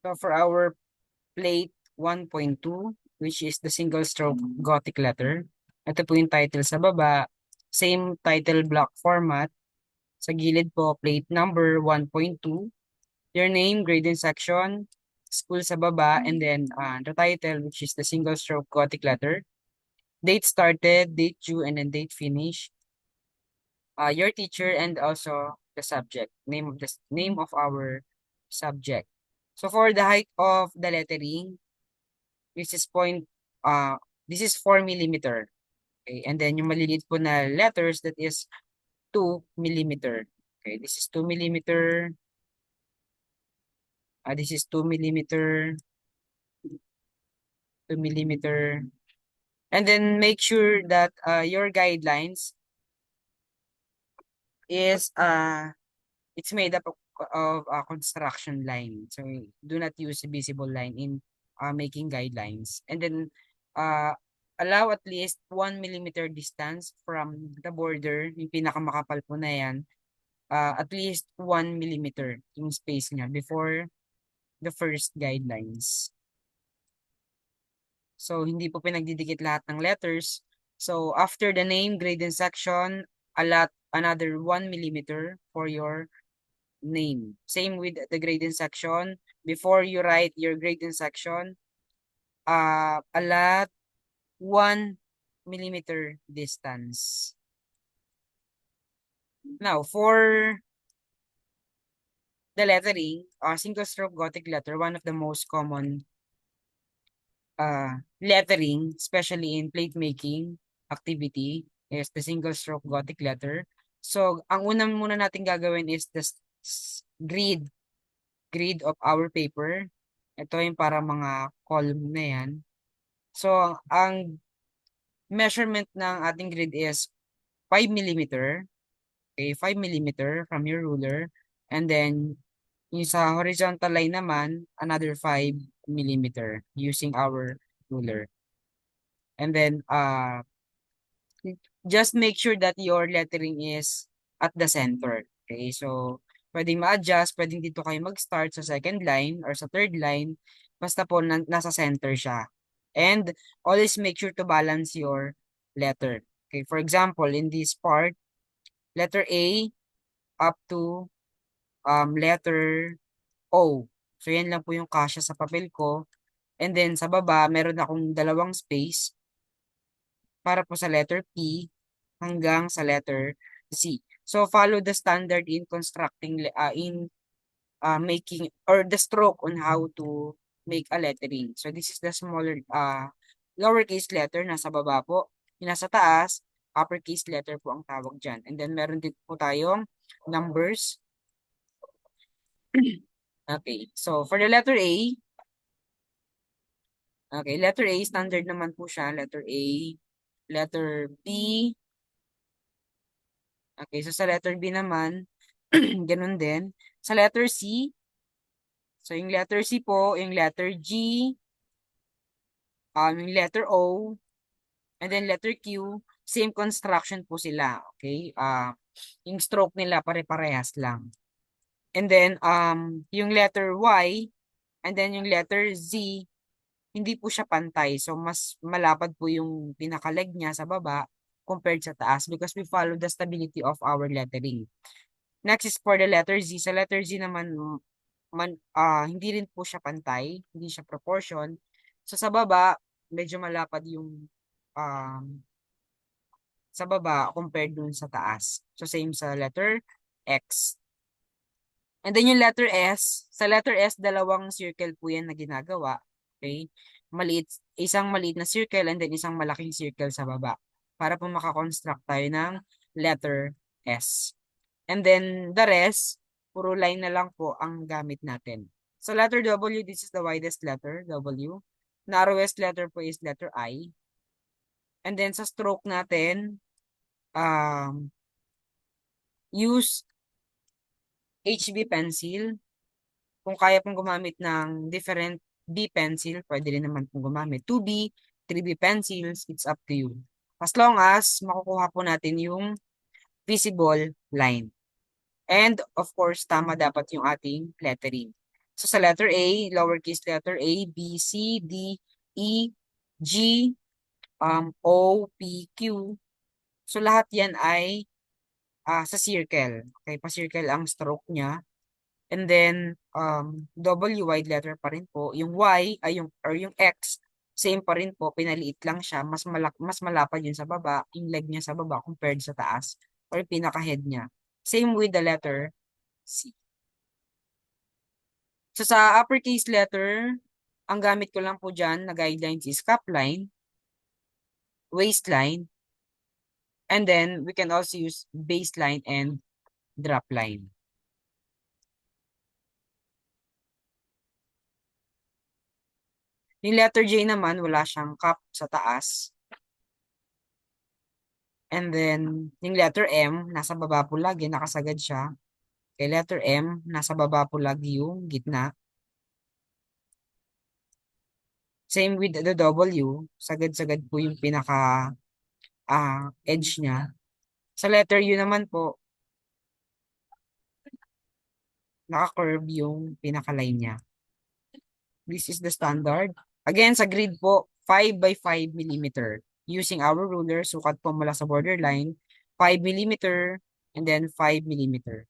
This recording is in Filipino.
So for our plate 1.2, which is the single stroke Gothic letter, ito po yung title sa baba. Same title block format. Sa gilid po, plate number 1.2. Your name, grade and section, school sa baba, and then the title, which is the single stroke Gothic letter. Date started, date due, and then date finish. Your teacher and also the subject, name of our subject. So for the height of the lettering, this is this is 4 millimeter. Okay, and then yung maliliit po na letters, that is 2 millimeter. Okay, this is 2 millimeter. This is 2 millimeter, 2 millimeter. And then make sure that your guidelines is it's made up of a construction line. So do not use a visible line in making guidelines. And then allow at least 1 millimeter distance from the border, yung pinakamakapal po na yan, at least 1 millimeter yung space niya before the first guidelines. So hindi po pinagdidikit lahat ng letters. So after the name, grade, and section, allot another 1 millimeter for your name. Same with the grade and section. Before you write your grade and section, allot 1 millimeter distance. Now, for the lettering, single stroke Gothic letter, one of the most common lettering, especially in plate making activity, is the single stroke Gothic letter. So, ang unang muna natin gagawin is the grid of our paper. Ito yung para mga column na yan. So, ang measurement ng ating grid is 5 millimeter. Okay, 5 millimeter from your ruler. And then, yung sa horizontal line naman, another 5 millimeter using our ruler. And then, just make sure that your lettering is at the center. Okay, so pwedeng ma-adjust, pwedeng dito kayo mag-start sa second line or sa third line, basta po nasa center siya. And always make sure to balance your letter. Okay, for example, in this part, letter A up to letter O. So yan lang po yung kasya sa papel ko. And then sa baba, meron akong dalawang space para po sa letter P hanggang sa letter Z. So follow the standard in constructing making or the stroke on how to make a lettering. So this is the smaller lowercase letter nasa baba po. Yung nasa taas, uppercase letter po ang tawag dyan. And then meron din po tayong numbers. Okay, so for the letter A, okay, letter A, standard naman po siya, letter A, letter B. Okay, so sa letter B naman, ganun din. Sa letter C, so yung letter C po, yung letter G, yung letter O, and then letter Q, same construction po sila, okay? Yung stroke nila pare-parehas lang. And then, yung letter Y, and then yung letter Z, hindi po siya pantay. So, mas malapad po yung pinakaleg niya sa baba compared sa taas because we follow the stability of our lettering. Next is for the letter Z. Sa letter Z naman, hindi rin po siya pantay, hindi siya proportion. So, sa baba, medyo malapad yung sa baba compared dun sa taas. So, same sa letter X. And then yung letter S, sa letter S, dalawang circle po yan na ginagawa. Okay? Isang maliit na circle and then isang malaking circle sa baba. Para po makakonstruct tayo ng letter S. And then the rest, puro line na lang po ang gamit natin. So letter W, this is the widest letter, W. Narrowest letter po is letter I. And then sa stroke natin, use HB pencil. Kung kaya pong gumamit ng different B pencil, pwede rin naman pong gumamit 2B, 3B pencils, it's up to you. As long as makukuha po natin yung visible line. And of course, tama dapat yung ating lettering. So sa letter A, lowercase letter A, B, C, D, E, G, O, P, Q. So lahat yan ay sa circle. Okay, pa-circle ang stroke niya. And then, W, wide letter pa rin po. Yung Y, ay yung X, same pa rin po. Pinaliit lang siya. Mas malapad yun sa baba. Yung leg niya sa baba compared sa taas. Or yung pinaka-head niya. Same with the letter C. So, sa uppercase letter, ang gamit ko lang po dyan na guidelines is cap line, waistline, and then we can also use baseline and drop line. Yung letter J naman, wala siyang cap sa taas. And then, yung letter M, nasa baba po lagi, nakasagad siya. Kay letter M, nasa baba po lagi yung gitna. Same with the W, sagad-sagad po yung pinaka edge niya. Sa letter U naman po, naka-curve yung pinaka-line niya. This is the standard. Again, sa grid po, 5 by 5 millimeter. Using our ruler, sukat po mula sa borderline, 5 millimeter, and then 5 millimeter.